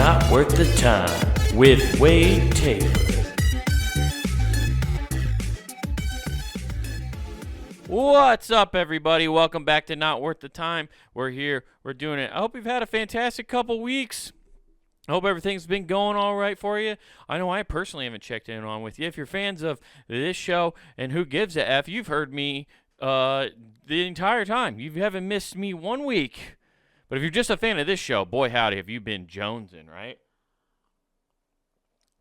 Not Worth the Time with Wade Taylor. What's up, everybody? Welcome back to Not Worth the Time. We're here. We're doing it. I hope you've had a fantastic couple weeks. I hope everything's been going all right for you. I know I personally haven't checked in on with you. If you're fans of this show and Who Gives a F, you've heard me the entire time. You haven't missed me 1 week. But if you're just a fan of this show, boy howdy, have you been jonesing, right?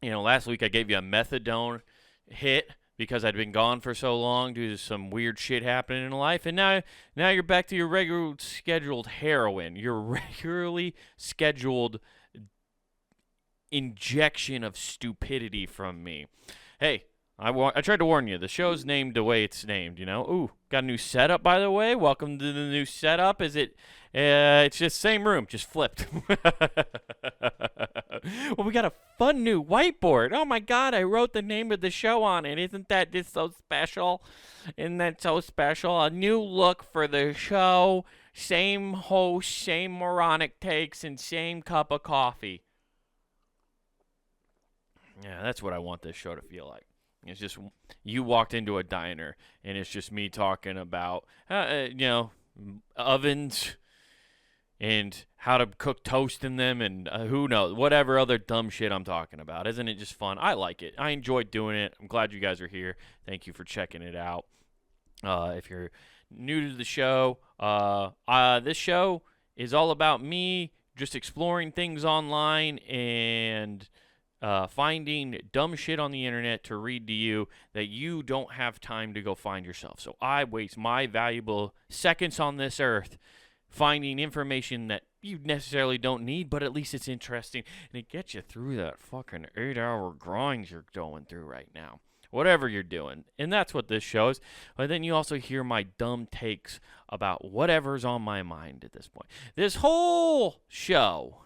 You know, last week I gave you a methadone hit because I'd been gone for so long due to some weird shit happening in life. And now you're back to your regular scheduled heroin, your regularly scheduled injection of stupidity from me. Hey, I tried to warn you. The show's named the way it's named, you know. Ooh, got a new setup, by the way. Welcome to the new setup. It's just same room, just flipped. Well, we got a fun new whiteboard. Oh, my God, I wrote the name of the show on it. Isn't that just so special? Isn't that so special? A new look for the show. Same host, same moronic takes, and same cup of coffee. Yeah, that's what I want this show to feel like. It's just you walked into a diner, and it's just me talking about, ovens and how to cook toast in them and who knows, whatever other dumb shit I'm talking about. Isn't it just fun? I like it. I enjoy doing it. I'm glad you guys are here. Thank you for checking it out. If you're new to the show, this show is all about me just exploring things online and finding dumb shit on the internet to read to you that you don't have time to go find yourself. So I waste my valuable seconds on this earth finding information that you necessarily don't need, but at least it's interesting, and it gets you through that fucking 8-hour grind you're going through right now. Whatever you're doing. And that's what this show is. But then you also hear my dumb takes about whatever's on my mind at this point. This whole show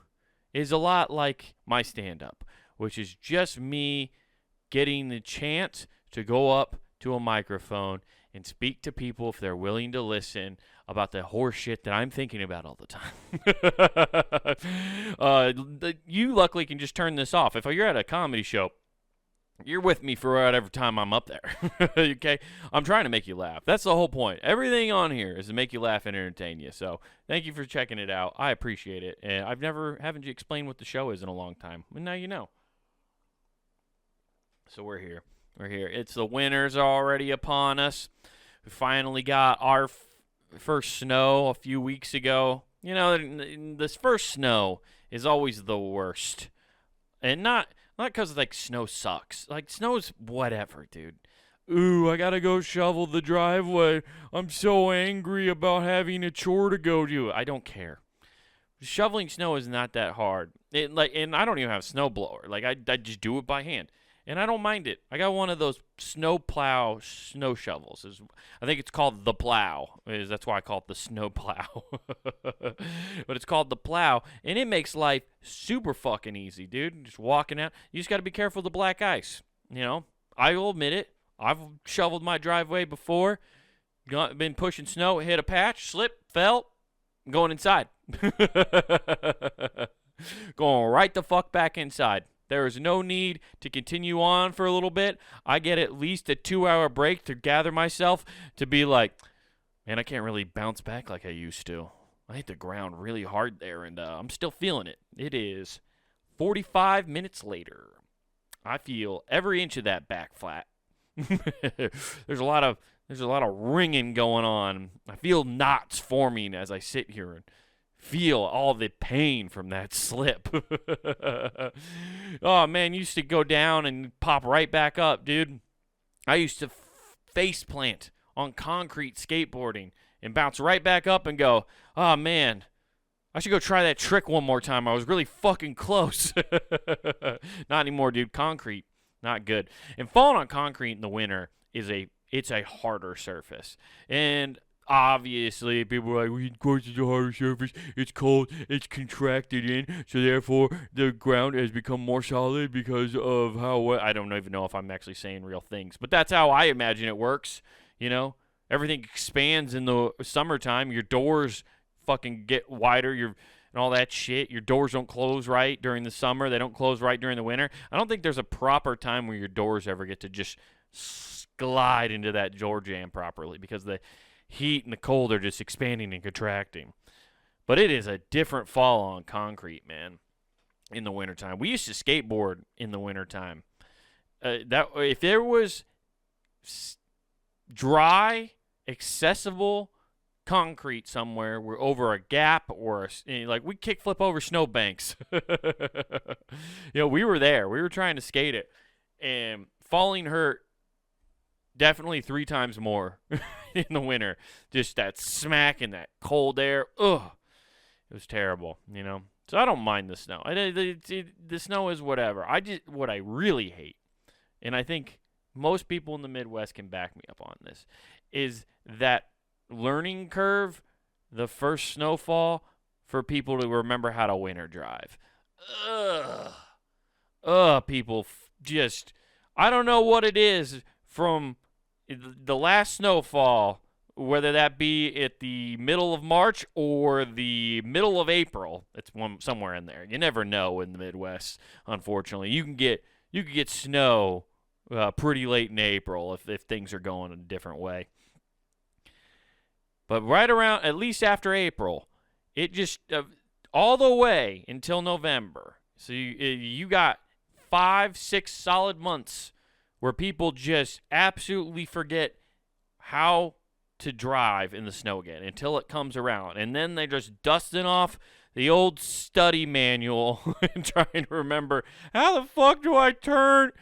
is a lot like my stand-up, which is just me getting the chance to go up to a microphone and speak to people if they're willing to listen about the horse shit that I'm thinking about all the time. You luckily can just turn this off. If you're at a comedy show, you're with me for whatever time I'm up there. Okay? I'm trying to make you laugh. That's the whole point. Everything on here is to make you laugh and entertain you. So thank you for checking it out. I appreciate it. And haven't you explained what the show is in a long time. And now you know. So we're here. It's the winters already upon us. We finally got our first snow a few weeks ago. You know, this first snow is always the worst. And not because, like, snow sucks. Like, snow's whatever, dude. Ooh, I gotta go shovel the driveway. I'm so angry about having a chore to go do. I don't care. Shoveling snow is not that hard. And I don't even have a snowblower. Like, I just do it by hand. And I don't mind it. I got one of those snow shovels. I think it's called the plow. That's why I call it the snow plow. But it's called the plow. And it makes life super fucking easy, dude. Just walking out. You just got to be careful of the black ice. You know, I will admit it. I've shoveled my driveway before. Been pushing snow, hit a patch, slipped, fell, going inside. Going right the fuck back inside. There is no need to continue on for a little bit. I get at least a 2-hour break to gather myself to be like, man, I can't really bounce back like I used to. I hit the ground really hard there, and I'm still feeling it. It is 45 minutes later. I feel every inch of that back flat. There's a lot of ringing going on. I feel knots forming as I sit here and feel all the pain from that slip. Oh, man, used to go down and pop right back up, dude. I used to face plant on concrete skateboarding and bounce right back up and go, oh, man, I should go try that trick one more time. I was really fucking close. Not anymore, dude. Concrete, not good. And falling on concrete in the winter it's a harder surface. And obviously, people are like, well, of course it's a harder surface, it's cold, it's contracted in, so therefore the ground has become more solid because of how, I don't even know if I'm actually saying real things, but that's how I imagine it works, you know? Everything expands in the summertime, your doors fucking get wider, and and all that shit. Your doors don't close right during the summer. They don't close right during the winter. I don't think there's a proper time where your doors ever get to just glide into that door jam properly because the heat and the cold are just expanding and contracting. But it is a different fall on concrete, man, in the wintertime. We used to skateboard in the wintertime. That if there was dry, accessible concrete somewhere, we're over a gap or like we kickflip over snowbanks. We were there. We were trying to skate it, and falling hurt definitely 3 times more in the winter. Just that smack and that cold air. Ugh, it was terrible. So I don't mind the snow. The snow is whatever. What I really hate, and I think most people in the Midwest can back me up on this, is that learning curve, the first snowfall, for people to remember how to winter drive. People just, I don't know what it is from the last snowfall, whether that be at the middle of March or the middle of April. It's somewhere in there. You never know in the Midwest, unfortunately. You can get snow pretty late in April if things are going a different way. But right around, at least after April, it just, all the way until November. So you got 5-6 solid months where people just absolutely forget how to drive in the snow again until it comes around. And then they're just dusting off the old study manual and trying to remember, how the fuck do I turn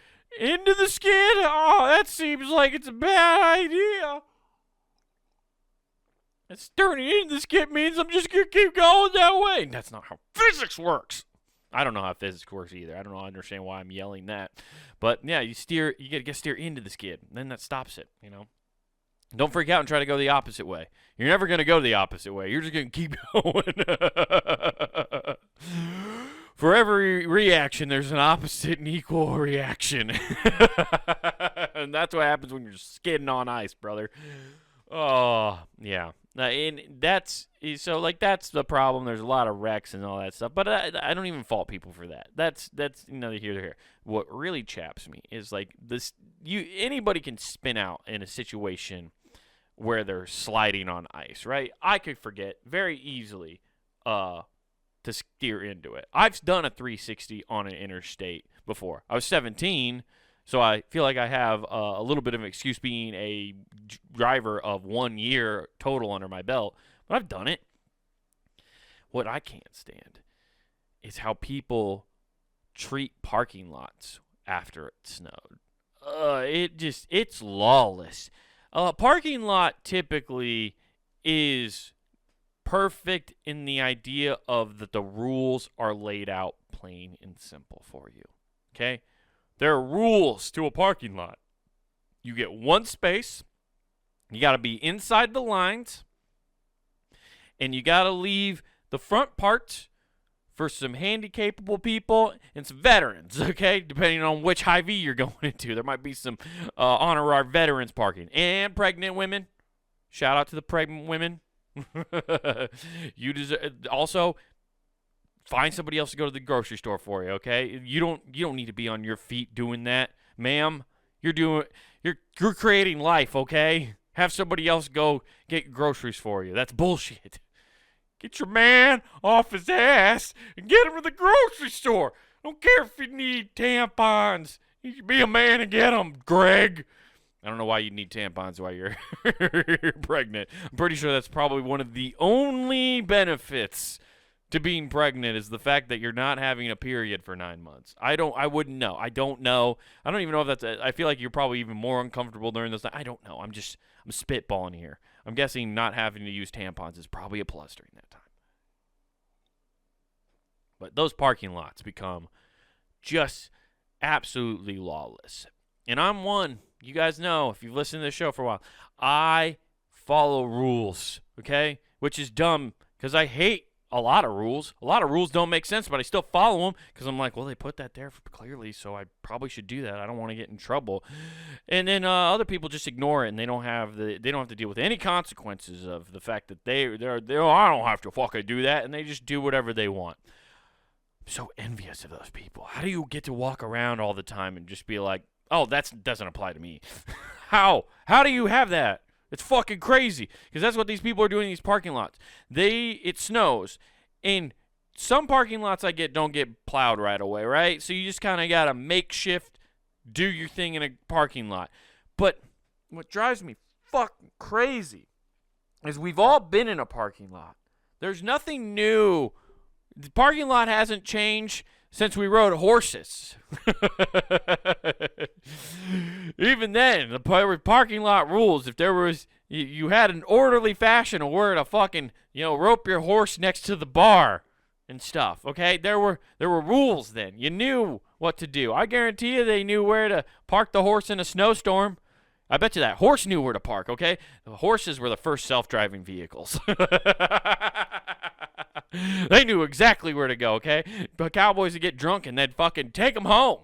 into the skid? Oh, that seems like it's a bad idea. It's turning into the skid means I'm just going to keep going that way. And that's not how physics works. I don't know how physics works either. I don't understand why I'm yelling that. But yeah, you got to steer into the skid. Then that stops it, Don't freak out and try to go the opposite way. You're never going to go the opposite way. You're just going to keep going. For every reaction, there's an opposite and equal reaction. And that's what happens when you're skidding on ice, brother. Oh, yeah. And that's the problem. There's a lot of wrecks and all that stuff, but I don't even fault people for that. That's neither here nor there. What really chaps me is like this. Anybody can spin out in a situation where they're sliding on ice, right? I could forget very easily to steer into it. I've done a 360 on an interstate before. I was 17. So I feel like I have a little bit of an excuse being a driver of 1 year total under my belt. But I've done it. What I can't stand is how people treat parking lots after it snowed. It's lawless. A parking lot typically is perfect in the idea of that the rules are laid out plain and simple for you. Okay? There are rules to a parking lot. You get one space. You got to be inside the lines. And you got to leave the front part for some handy-capable people and some veterans, okay? Depending on which Hy-Vee you're going into. There might be some honor our veterans parking. And pregnant women. Shout out to the pregnant women. You deserve, also, find somebody else to go to the grocery store for you, okay? You don't need to be on your feet doing that, ma'am. You're creating life, okay? Have somebody else go get groceries for you. That's bullshit. Get your man off his ass and get him to the grocery store. Don't care if you need tampons. You should be a man and get them, Greg. I don't know why you need tampons while you're pregnant. I'm pretty sure that's probably one of the only benefits to being pregnant is the fact that you're not having a period for 9 months. I wouldn't know. I don't know. I don't even know if I feel like you're probably even more uncomfortable during this time. I don't know. I'm spitballing here. I'm guessing not having to use tampons is probably a plus during that time. But those parking lots become just absolutely lawless. And I'm one. You guys know, if you've listened to this show for a while, I follow rules, okay? Which is dumb because I hate a lot of rules. A lot of rules don't make sense, but I still follow them because I'm like, well, they put that there clearly, so I probably should do that. I don't want to get in trouble. And then other people just ignore it, and they don't have to deal with any consequences of the fact that they're I don't have to fucking do that, and they just do whatever they want. I'm so envious of those people. How do you get to walk around all the time and just be like, oh, that doesn't apply to me? How do you have that? It's fucking crazy, because that's what these people are doing in these parking lots. It snows, and some parking lots don't get plowed right away, right? So you just kind of got to makeshift, do your thing in a parking lot. But what drives me fucking crazy is we've all been in a parking lot. There's nothing new. The parking lot hasn't changed since we rode horses. Even then, the parking lot rules, if there was, you had an orderly fashion of where to fucking, rope your horse next to the bar and stuff, okay? There were rules then. You knew what to do. I guarantee you they knew where to park the horse in a snowstorm. I bet you that horse knew where to park, okay? The horses were the first self-driving vehicles. They knew exactly where to go, okay? But cowboys would get drunk and they'd fucking take them home.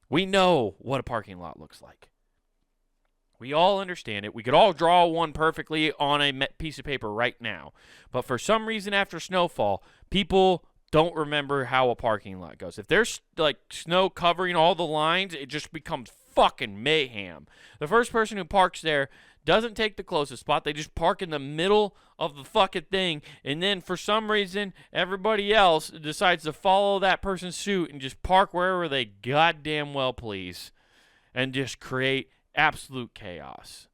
We know what a parking lot looks like. We all understand it. We could all draw one perfectly on a piece of paper right now. But for some reason after snowfall, people don't remember how a parking lot goes. If there's like snow covering all the lines, it just becomes fucking mayhem. The first person who parks there doesn't take the closest spot. They just park in the middle of the fucking thing, and then for some reason, everybody else decides to follow that person's suit and just park wherever they goddamn well please, and just create absolute chaos.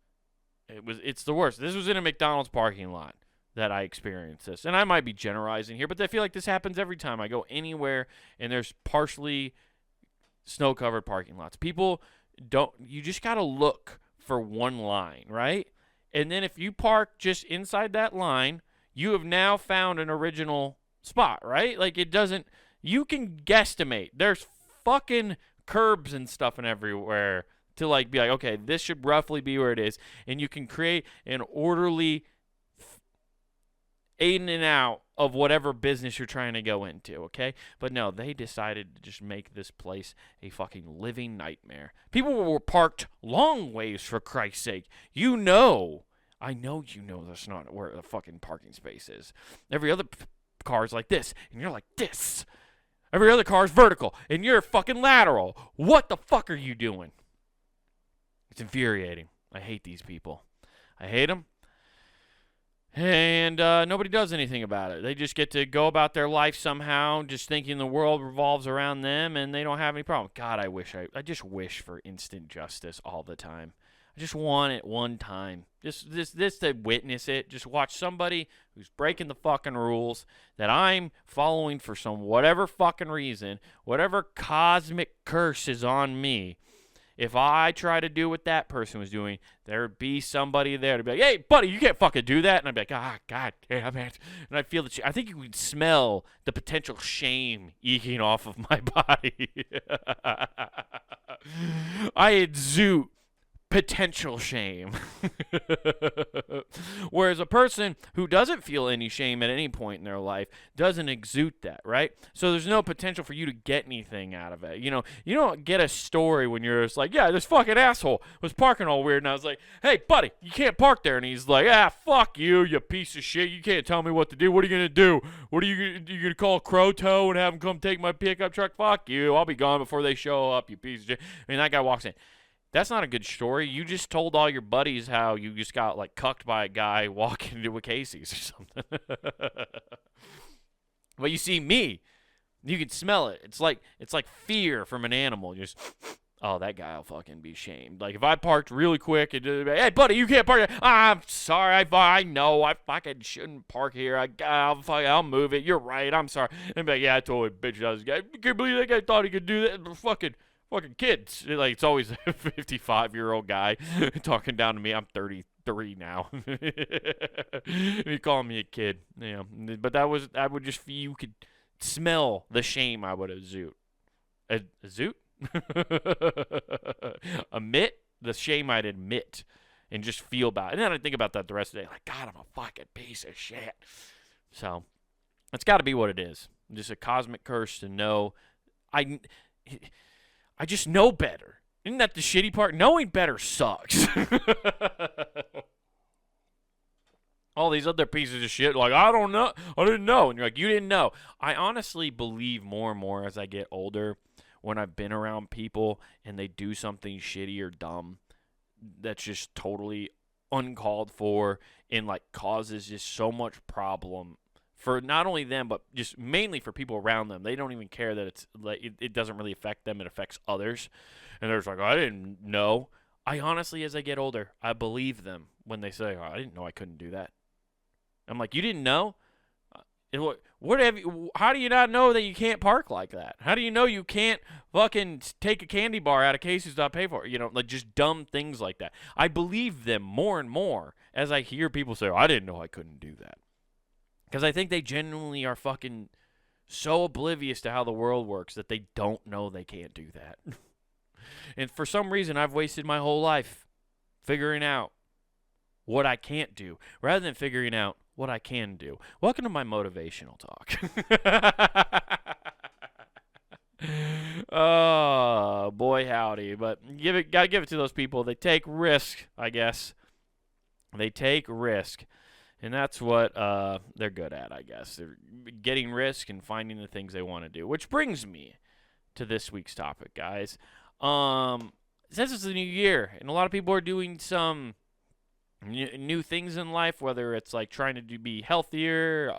It's the worst. This was in a McDonald's parking lot that I experienced this, and I might be generalizing here, but I feel like this happens every time I go anywhere and there's partially snow-covered parking lots. People you just gotta look for one line, right? And then if you park just inside that line, you have now found an original spot, right? Like you can guesstimate. There's fucking curbs and stuff and everywhere to like be like, okay, this should roughly be where it is. And you can create an orderly in and out of whatever business you're trying to go into, okay? But no, they decided to just make this place a fucking living nightmare. People were parked long ways, for Christ's sake. I know that's not where the fucking parking space is. Every other car is like this, and you're like this. Every other car is vertical, and you're fucking lateral. What the fuck are you doing? It's infuriating. I hate these people. I hate them. And nobody does anything about it. They just get to go about their life somehow, just thinking the world revolves around them, and they don't have any problem. God, I just wish for instant justice all the time. I just want it one time. Just to witness it. Just watch somebody who's breaking the fucking rules that I'm following for some whatever fucking reason, whatever cosmic curse is on me. If I try to do what that person was doing, there'd be somebody there to be like, hey, buddy, you can't fucking do that. And I'd be like, God damn it. And I'd feel I think you could smell the potential shame eking off of my body. I exude potential shame. Whereas a person who doesn't feel any shame at any point in their life doesn't exude that, right? So there's no potential for you to get anything out of it. You don't get a story when you're just like, yeah, this fucking asshole was parking all weird, and I was like, hey, buddy, you can't park there. And he's like, fuck you, you piece of shit. You can't tell me what to do. What are you going to do? What are you going to call Croto and have him come take my pickup truck? Fuck you. I'll be gone before they show up, you piece of shit. And that guy walks in. That's not a good story. You just told all your buddies how you just got like cucked by a guy walking into a Casey's or something. But you see me, you can smell it. It's like fear from an animal. Just, oh, that guy will fucking be shamed. Like if I parked really quick and hey, buddy, you can't park here. I'm sorry. I know I fucking shouldn't park here. I'll move it. You're right. I'm sorry. And be like, yeah, I totally bitched out this guy. You can't believe that guy thought he could do that. Fucking kids. Like it's always a 55-year-old guy talking down to me. I'm 33 now. You calling me a kid. Yeah. But I would just feel, you could smell the shame I would exude. Exude? Admit the shame I'd admit. and just feel bad. And then I think about that the rest of the day, like, God, I'm a fucking piece of shit. So that's got to be what it is. Just a cosmic curse to know. I just know better. Isn't that the shitty part? Knowing better sucks. All these other pieces of shit, like, I don't know. I didn't know. And you're like, you didn't know. I honestly believe more and more as I get older, when I've been around people and they do something shitty or dumb that's just totally uncalled for and, like, causes just so much problem for not only them, but just mainly for people around them. They don't even care that it's like it doesn't really affect them. It affects others. And they're just like, I didn't know. I honestly, as I get older, I believe them when they say, I didn't know I couldn't do that. I'm like, you didn't know? How do you not know that you can't park like that? How do you know you can't fucking take a candy bar out of cases not pay for it? You know, like just dumb things like that. I believe them more and more as I hear people say, I didn't know I couldn't do that. Because I think they genuinely are fucking so oblivious to how the world works that they don't know they can't do that. And for some reason, I've wasted my whole life figuring out what I can't do rather than figuring out what I can do. Welcome to my motivational talk. Oh, boy howdy. But gotta give it to those people. They take risk, I guess. They take risk. And that's what they're good at, I guess. They're getting risk and finding the things they want to do. Which brings me to this week's topic, guys. Since it's a new year, and a lot of people are doing some new things in life, whether it's like trying to be healthier,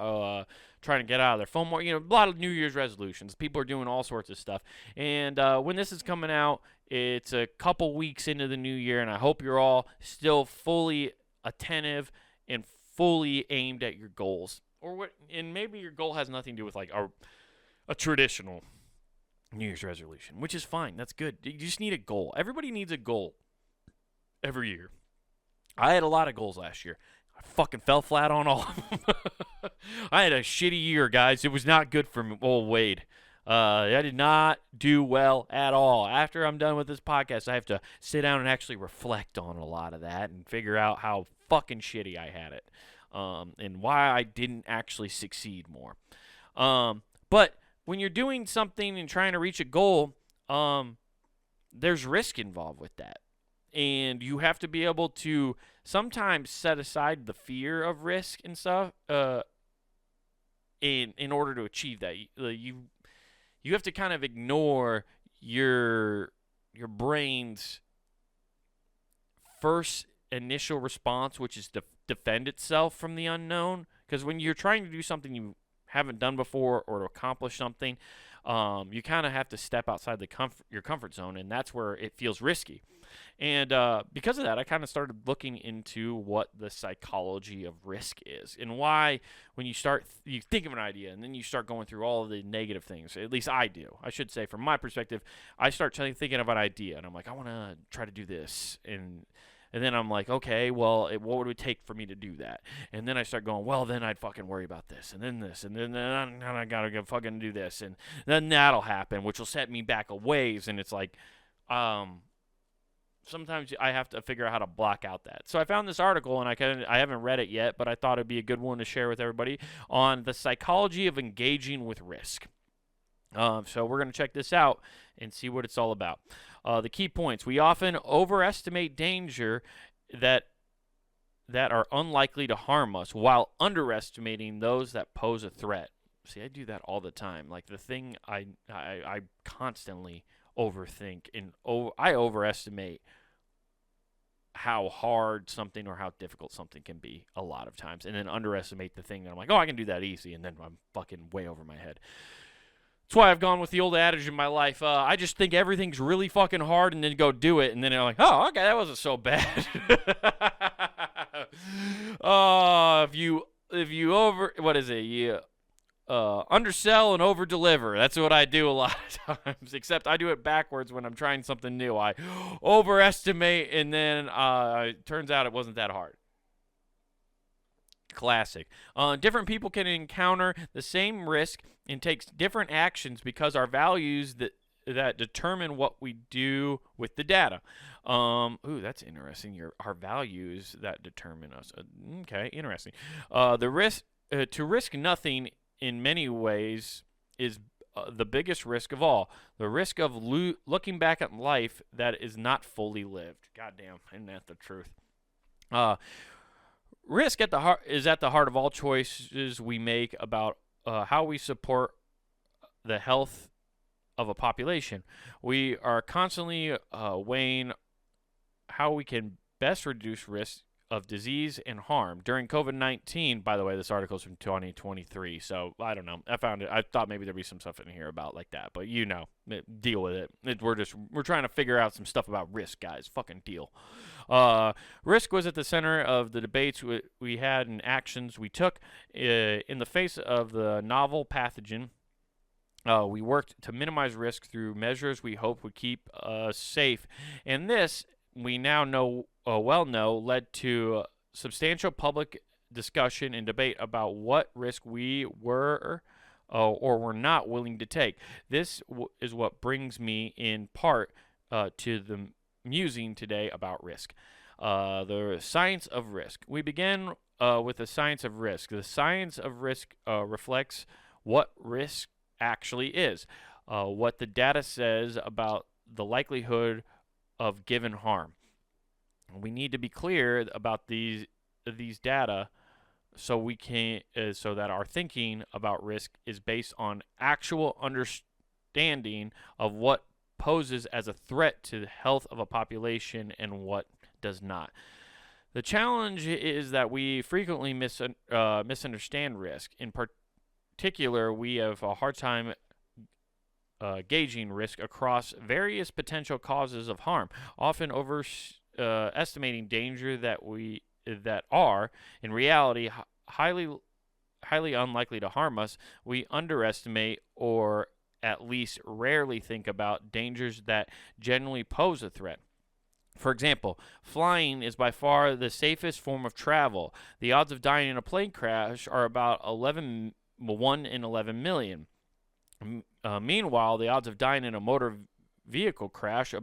trying to get out of their phone more, a lot of New Year's resolutions. People are doing all sorts of stuff. And when this is coming out, it's a couple weeks into the new year, and I hope you're all still fully attentive and fully aimed at your goals. And maybe your goal has nothing to do with like a traditional New Year's resolution, which is fine. That's good. You just need a goal. Everybody needs a goal every year. I had a lot of goals last year. I fucking fell flat on all of them. I had a shitty year, guys. It was not good for me. Old Wade. I did not do well at all. After I'm done with this podcast, I have to sit down and actually reflect on a lot of that and figure out how fucking shitty I had it, and why I didn't actually succeed more. But when you're doing something and trying to reach a goal, there's risk involved with that. And you have to be able to sometimes set aside the fear of risk and stuff in order to achieve that. You have to kind of ignore your brain's first initial response, which is to defend itself from the unknown. Because when you're trying to do something you haven't done before or to accomplish something, you kind of have to step outside your comfort zone, and that's where it feels risky. And because of that, I kind of started looking into what the psychology of risk is and why when you think of an idea and then you start going through all of the negative things. At least I do. I should say, from my perspective, I start thinking of an idea, and I'm like, I want to try to do this. And then I'm like, okay, well, what would it take for me to do that? And then I start going, well, then I'd fucking worry about this, and then I gotta go fucking do this, and then that'll happen, which will set me back a ways. And it's like, sometimes I have to figure out how to block out that. So I found this article, and I haven't read it yet, but I thought it'd be a good one to share with everybody on the psychology of engaging with risk. So we're going to check this out and see what it's all about. The key points: we often overestimate danger that are unlikely to harm us while underestimating those that pose a threat. See, I do that all the time. Like the thing I constantly overthink, and I overestimate how hard something or how difficult something can be a lot of times, and then underestimate the thing that I'm like, oh, I can do that easy, and then I'm fucking way over my head. That's why I've gone with the old adage in my life. I just think everything's really fucking hard and then go do it. And then I'm like, oh, okay, that wasn't so bad. If you undersell and over deliver. That's what I do a lot of times, except I do it backwards when I'm trying something new. I overestimate, and then it turns out it wasn't that hard. Classic. Different people can encounter the same risk and take different actions because our values that determine what we do with the data. Ooh, that's interesting. Our values that determine us. Okay, interesting. The risk to risk nothing in many ways is the biggest risk of all. The risk of looking back at life that is not fully lived. Goddamn, isn't that the truth? Risk is at the heart of all choices we make about how we support the health of a population. We are constantly weighing how we can best reduce risk of disease and harm. During COVID-19, by the way, this article is from 2023, so I don't know. I found it. I thought maybe there'd be some stuff in here about like that, but deal with it. We're trying to figure out some stuff about risk, guys. Fucking deal. Risk was at the center of the debates we had and actions we took in the face of the novel pathogen. We worked to minimize risk through measures we hope would keep us safe, and this we now know led to substantial public discussion and debate about what risk we were or were not willing to take. This is what brings me in part to the musing today about risk. The science of risk. We begin with the science of risk. The science of risk reflects what risk actually is, what the data says about the likelihood of given harm. We need to be clear about these data so that our thinking about risk is based on actual understanding of what poses as a threat to the health of a population and what does not. The challenge is that we frequently misunderstand risk. In particular, we have a hard time gauging risk across various potential causes of harm, often overestimating danger that are in reality highly unlikely to harm us. We underestimate or at least rarely think about dangers that genuinely pose a threat. For example, flying is by far the safest form of travel. The odds of dying in a plane crash are about 1 in 11 million. Meanwhile, the odds of dying in a motor vehicle crash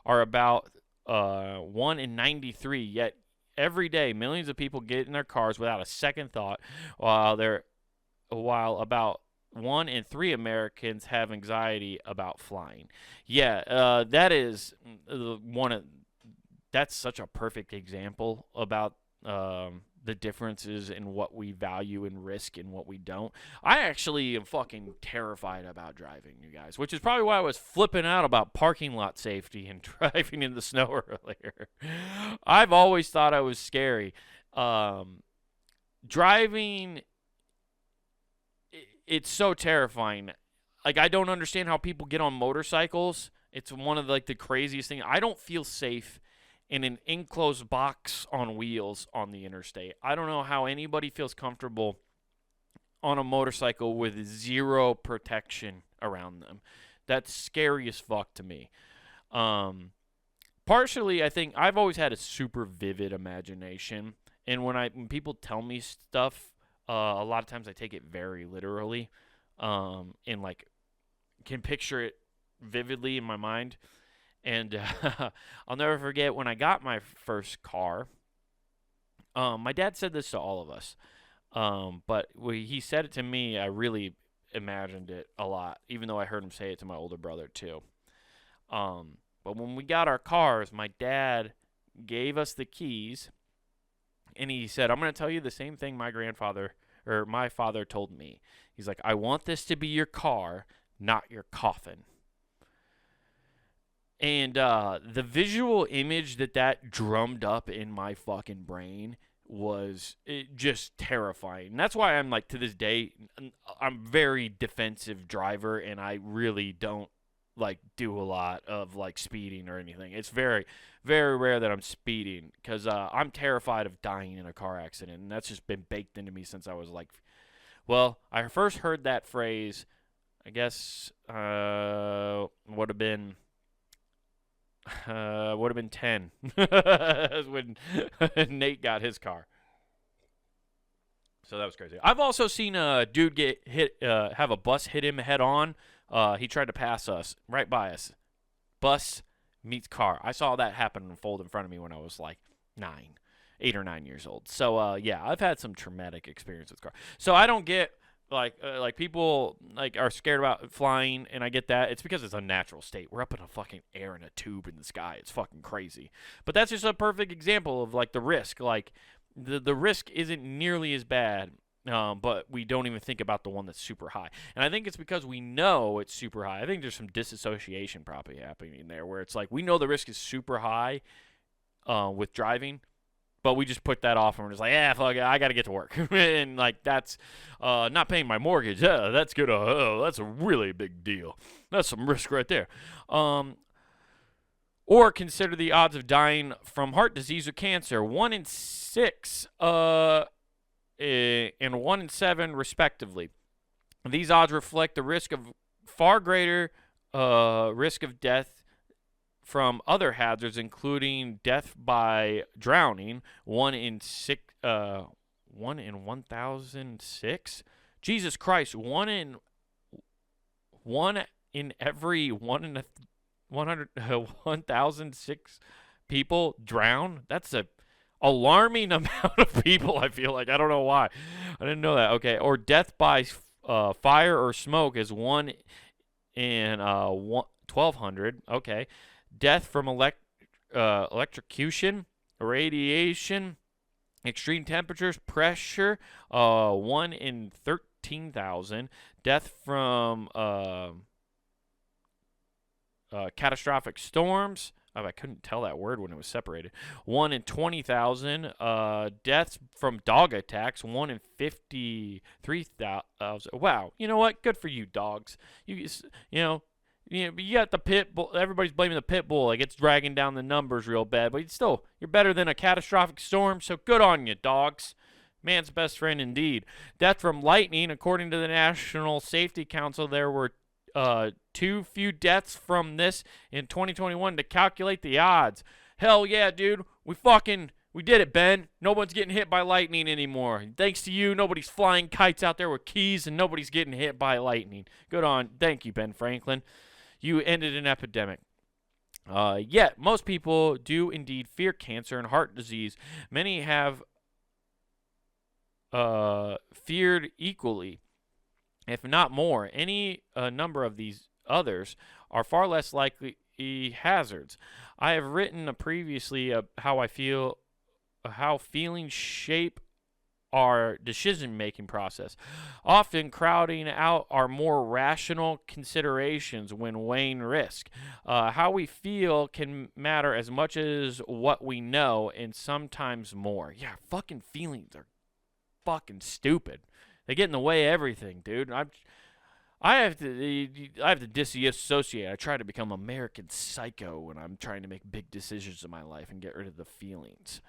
are about 1 in 93. Yet every day, millions of people get in their cars without a second thought, while about 1 in 3 Americans have anxiety about flying. Yeah, that is that's such a perfect example about the differences in what we value and risk and what we don't. I actually am fucking terrified about driving, you guys, which is probably why I was flipping out about parking lot safety and driving in the snow earlier. I've always thought I was scary. Driving, it's so terrifying. Like, I don't understand how people get on motorcycles. It's one of the craziest things. I don't feel safe in an enclosed box on wheels on the interstate. I don't know how anybody feels comfortable on a motorcycle with zero protection around them. That's scary as fuck to me. Partially, I think I've always had a super vivid imagination, and when people tell me stuff, a lot of times I take it very literally, and can picture it vividly in my mind. And I'll never forget when I got my first car. My dad said this to all of us, but when he said it to me, I really imagined it a lot, even though I heard him say it to my older brother too. But when we got our cars, my dad gave us the keys, and he said, "I'm going to tell you the same thing my father told me." He's like, "I want this to be your car, not your coffin." And the visual image that drummed up in my fucking brain was just terrifying. And that's why I'm to this day, I'm very defensive driver, and I really don't do a lot of speeding or anything. It's very, very rare that I'm speeding because I'm terrified of dying in a car accident, and that's just been baked into me since I was I first heard that phrase, I guess, would have been 10 when Nate got his car. So that was crazy. I've also seen a dude get hit, have a bus hit him head on He tried to pass us right by us. Bus meets car. I saw that happen unfold in front of me when I was like 8 or 9 years old. So yeah, I've had some traumatic experience with car. So I don't get like people like are scared about flying, and I get that. It's because it's a natural state. We're up in a fucking air in a tube in the sky. It's fucking crazy. But that's just a perfect example of like the risk. Like the risk isn't nearly as bad. But we don't even think about the one that's super high. And I think it's because we know it's super high. I think there's some disassociation probably happening there where it's like we know the risk is super high with driving, but we just put that off and we're just like, yeah, fuck it, I got to get to work. And like that's not paying my mortgage. Yeah, that's good. That's a really big deal. That's some risk right there. Or consider the odds of dying from heart disease or cancer. 1 in 6 and 1 in 7 respectively. These odds reflect the risk of far greater risk of death from other hazards, including death by drowning. 1 in 1,006. Jesus Christ! 1 in every 1,006 people drown. That's a alarming amount of people, I feel like. I don't know why. I didn't know that. Okay. Or death by fire or smoke is 1 in 1,200. Okay. Death from electrocution, radiation, extreme temperatures, pressure, 1 in 13,000. Death from catastrophic storms. I couldn't tell that word when it was separated. 1 in 20,000. Deaths from dog attacks. 1 in 53,000. Wow. You know what? Good for you, dogs. You got the pit bull. Everybody's blaming the pit bull. Like it's dragging down the numbers real bad. But you're better than a catastrophic storm. So good on you, dogs. Man's best friend indeed. Death from lightning. According to the National Safety Council, there were too few deaths from this in 2021 to calculate the odds. Hell yeah, dude. We did it, Ben. No one's getting hit by lightning anymore. Thanks to you, nobody's flying kites out there with keys and nobody's getting hit by lightning. Good on. Thank you, Ben Franklin. You ended an epidemic. Yet, most people do indeed fear cancer and heart disease. Many have feared equally, if not more. Any number of these others are far less likely hazards. I have written previously how feelings shape our decision-making process, often crowding out our more rational considerations when weighing risk. How we feel can matter as much as what we know, and sometimes more. Yeah, fucking feelings are fucking stupid. They get in the way of everything, dude. I have to disassociate. I try to become American Psycho when I'm trying to make big decisions in my life and get rid of the feelings.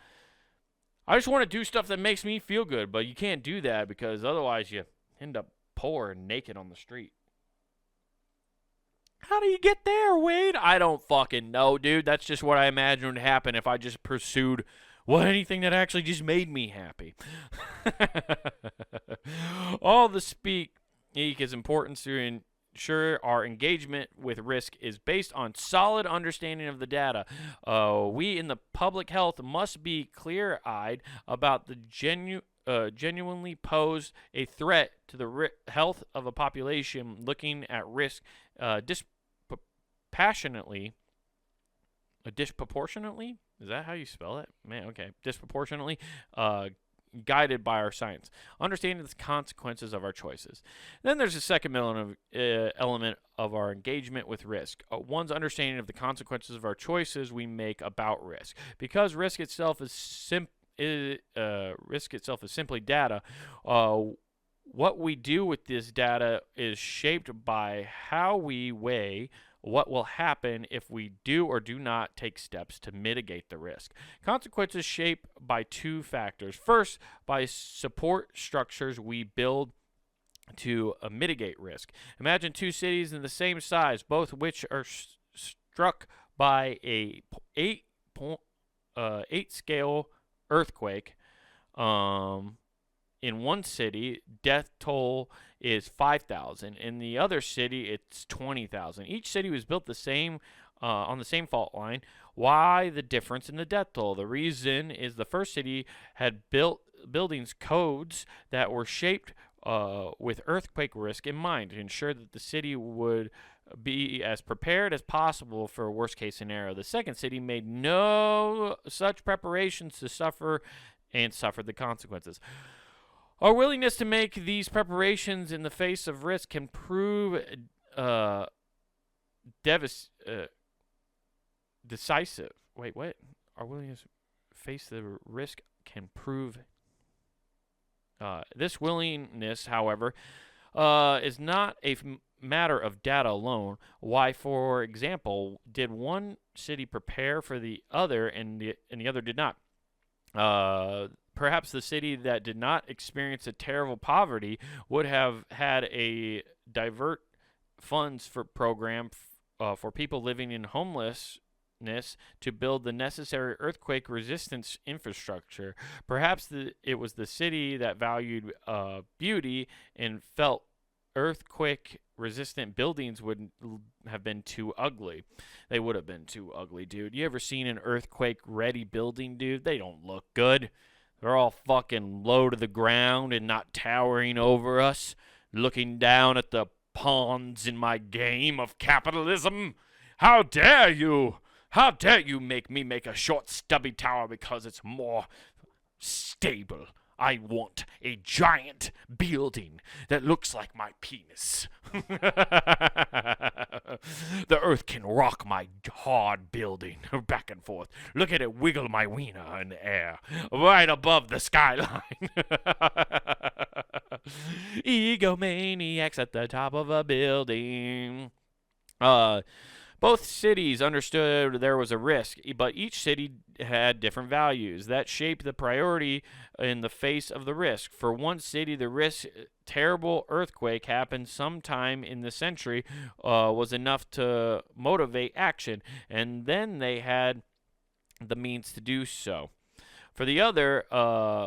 I just want to do stuff that makes me feel good, but you can't do that because otherwise you end up poor and naked on the street. How do you get there, Wade? I don't fucking know, dude. That's just what I imagined would happen if I just pursued anything that actually just made me happy. All the speak is important to ensure our engagement with risk is based on solid understanding of the data. We in the public health must be clear-eyed about the genuinely pose a threat to the health of a population, looking at risk disproportionately. Disproportionately? Is that how you spell it? Man, okay. Disproportionately guided by our science. Understanding the consequences of our choices. Then there's a second element of our engagement with risk. One's understanding of the consequences of our choices we make about risk. Because risk itself is simply data, what we do with this data is shaped by how we weigh what will happen if we do or do not take steps to mitigate the risk. Consequences shaped by two factors. First, by support structures we build to mitigate risk. Imagine two cities in the same size, both which are struck by a 8 scale earthquake in one city, death toll is 5,000. In the other city, it's 20,000. Each city was built the same on the same fault line. Why the difference in the death toll? The reason is the first city had built buildings codes that were shaped with earthquake risk in mind to ensure that the city would be as prepared as possible for a worst case scenario. The second city made no such preparations to suffer and suffered the consequences. Our willingness to make these preparations in the face of risk can prove decisive. Wait, what? Our willingness to face the risk can prove. This willingness, however, is not a matter of data alone. Why, for example, did one city prepare for the other and the other did not? Perhaps the city that did not experience a terrible poverty would have had a divert funds for program for people living in homelessness to build the necessary earthquake resistance infrastructure. Perhaps it was the city that valued beauty and felt earthquake resistant buildings would have been too ugly. They would have been too ugly, dude. You ever seen an earthquake ready building, dude? They don't look good. They're all fucking low to the ground and not towering over us, looking down at the pawns in my game of capitalism. How dare you? How dare you make me make a short, stubby tower because it's more stable? I want a giant building that looks like my penis. The earth can rock my hard building back and forth. Look at it wiggle my wiener in the air, right above the skyline. Egomaniacs at the top of a building. Both cities understood there was a risk, but each city had different values that shaped the priority in the face of the risk. For one city, the risk, terrible earthquake happened sometime in the century, was enough to motivate action, and then they had the means to do so. For the other,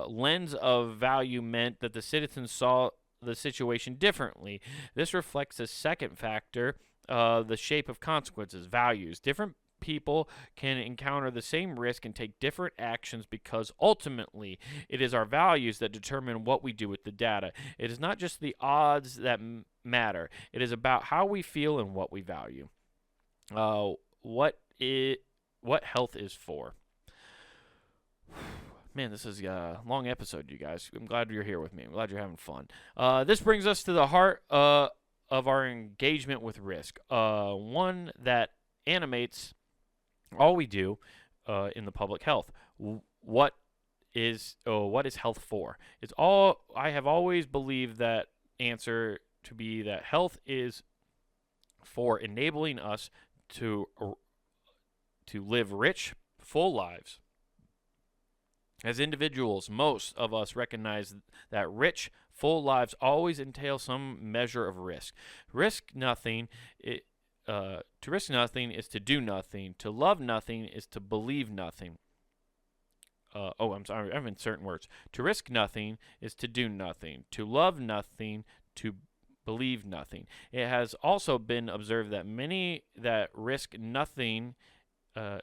lens of value meant that the citizens saw the situation differently. This reflects a second factor. The shape of consequences, values. Different people can encounter the same risk and take different actions because ultimately it is our values that determine what we do with the data. It is not just the odds that matter. It is about how we feel and what we value. What health is for. Man, this is a long episode, you guys. I'm glad you're here with me. I'm glad you're having fun. This brings us to the heart of our engagement with risk, one that animates all we do in the public health. What is health for? It's all I have always believed that answer to be that health is for enabling us to live rich, full lives. As individuals, most of us recognize that rich, full lives always entail some measure of risk. To risk nothing is to do nothing. To love nothing is to believe nothing. I'm sorry, I'm inserting words. To risk nothing is to do nothing. To love nothing, to believe nothing. It has also been observed that many that risk nothing, to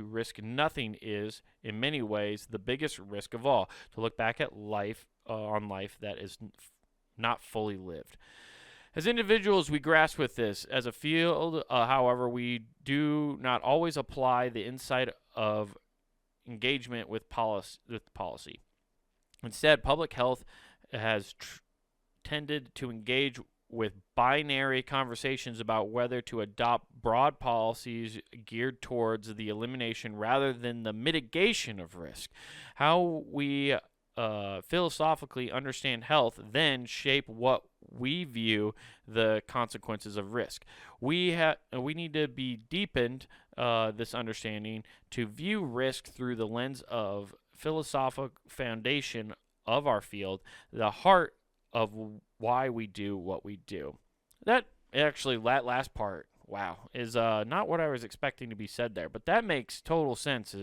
risk nothing is, in many ways, the biggest risk of all. To look back at life, on life that is not fully lived. As individuals, we grasp with this. As a field, however, we do not always apply the insight of engagement with policy. Instead, public health has tended to engage with binary conversations about whether to adopt broad policies geared towards the elimination rather than the mitigation of risk. How we philosophically understand health then shape what we view the consequences of risk. We need to be deepened this understanding to view risk through the lens of philosophical foundation of our field, the heart of why we do what we do. That last part, wow, is not what I was expecting to be said there, but that makes total sense.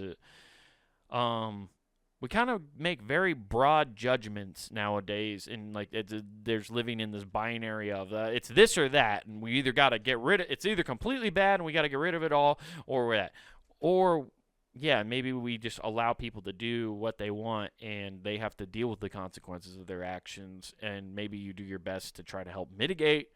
we kind of make very broad judgments nowadays, and like there's living in this binary of it's this or that, and we either got to get rid of it's either completely bad and we got to get rid of it all, or we're that, or yeah, maybe we just allow people to do what they want and they have to deal with the consequences of their actions, and maybe you do your best to try to help mitigate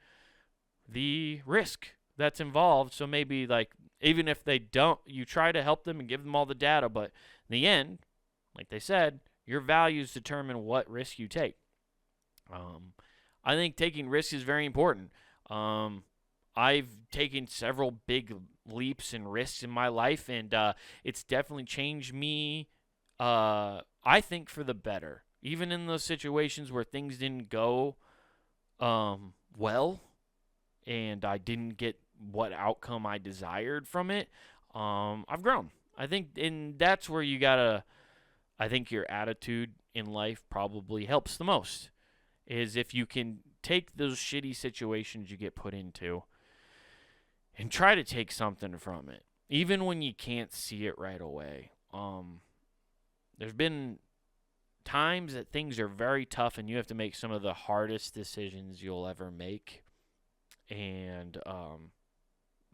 the risk that's involved. So maybe like even if they don't, you try to help them and give them all the data, but in the end, like they said, your values determine what risk you take. I think taking risks is very important. I've taken several big leaps and risks in my life, and it's definitely changed me, I think, for the better. Even in those situations where things didn't go well, and I didn't get what outcome I desired from it, I've grown. I think, and that's where you gotta, I think your attitude in life probably helps the most, is if you can take those shitty situations you get put into and try to take something from it, even when you can't see it right away. There's been times that things are very tough and you have to make some of the hardest decisions you'll ever make. And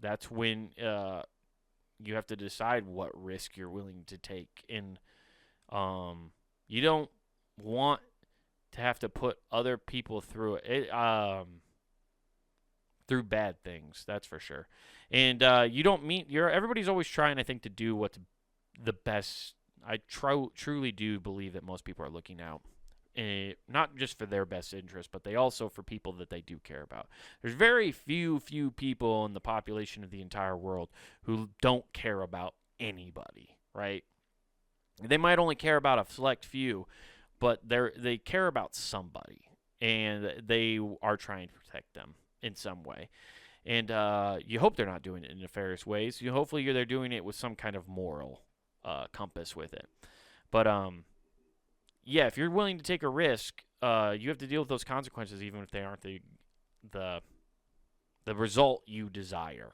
that's when you have to decide what risk you're willing to take. And you don't want to have to put other people through it. Through bad things, that's for sure. And you don't mean everybody's always trying, I think, to do what's the best. I truly do believe that most people are looking out, not just for their best interest, but they also for people that they do care about. There's very few people in the population of the entire world who don't care about anybody, right? They might only care about a select few, but they care about somebody, and they are trying to protect them in some way. And you hope they're not doing it in nefarious ways. Hopefully they're doing it with some kind of moral compass with it. But yeah, if you're willing to take a risk, you have to deal with those consequences, even if they aren't the result you desire.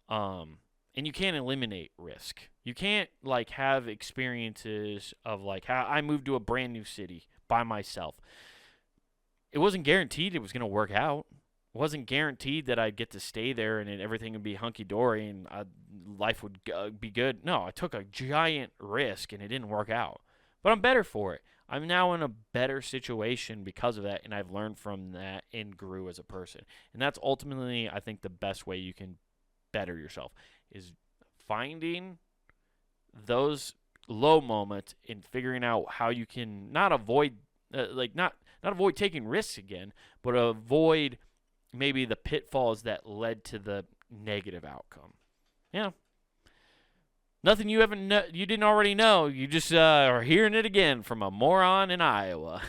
And you can't eliminate risk. You can't like have experiences of like how I moved to a brand new city by myself. It wasn't guaranteed it was going to work out. It wasn't guaranteed that I'd get to stay there and everything would be hunky-dory and life would be good. No, I took a giant risk and it didn't work out. But I'm better for it. I'm now in a better situation because of that, and I've learned from that and grew as a person. And that's ultimately, I think, the best way you can better yourself, is finding those low moments and figuring out how you can not avoid, not avoid taking risks again, but avoid maybe the pitfalls that led to the negative outcome. Yeah. Nothing you didn't already know. You just are hearing it again from a moron in Iowa.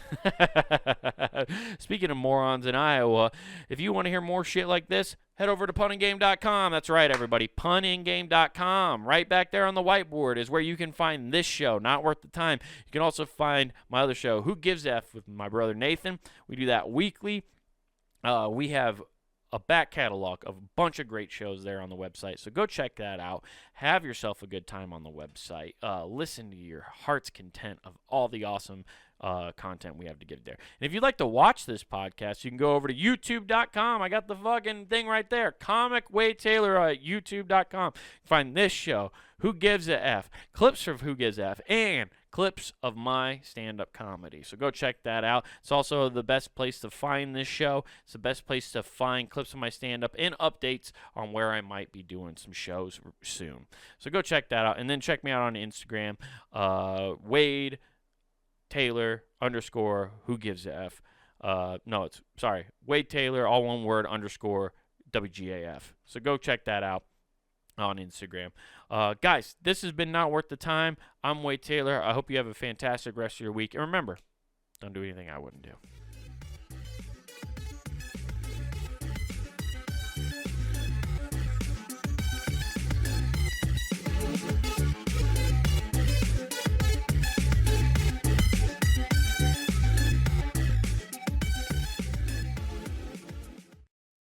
Speaking of morons in Iowa, if you want to hear more shit like this, head over to punandgame.com. That's right, everybody. punandgame.com. Right back there on the whiteboard is where you can find this show, Not Worth the Time. You can also find my other show, Who Gives F, with my brother Nathan. We do that weekly. We have a back catalog of a bunch of great shows there on the website. So go check that out. Have yourself a good time on the website. Listen to your heart's content of all the awesome content we have to give there. And if you'd like to watch this podcast, you can go over to youtube.com. I got the fucking thing right there. Comic Wade Taylor at youtube.com. Find this show, Who Gives a F, clips of Who Gives a F, and clips of my stand-up comedy. So go check that out. It's also the best place to find this show. It's the best place to find clips of my stand-up and updates on where I might be doing some shows soon. So go check that out. And then check me out on Instagram, Wade Taylor _ Who Gives a F. Wade Taylor, all one word, _ WGAF. So go check that out on Instagram. Guys, this has been Not Worth the Time. I'm Wade Taylor. I hope you have a fantastic rest of your week. And remember, don't do anything I wouldn't do.